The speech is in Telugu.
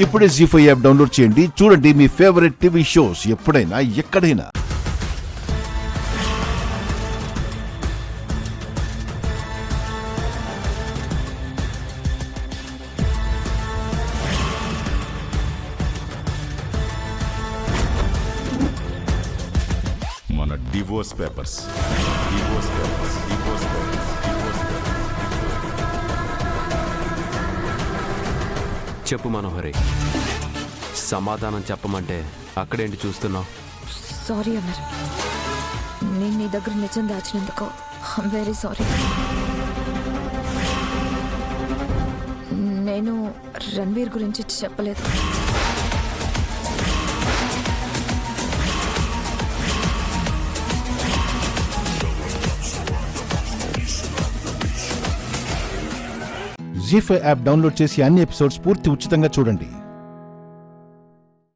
ఇప్పుడే జీ5 యాప్ డౌన్లోడ్ చేయండి. చూడండి మీ ఫేవరెట్ టీవీ షోస్ ఎప్పుడైనా ఎక్కడైనా. మన డివోర్స్ పేపర్స్. చెప్పు మనోహరి, సమాధానం చెప్పమంటే అక్కడేంటి చూస్తున్నావు? సారీ అమర్, నేను నీ దగ్గర నిజం దాచినందుకు ఐమ్ వెరీ సారీ. నేను రణ్వీర్ గురించి చెప్పలేదు. జీ5 యాప్ డౌన్లోడ్ చేసి అన్ని ఎపిసోడ్స్ పూర్తి ఉచితంగా చూడండి.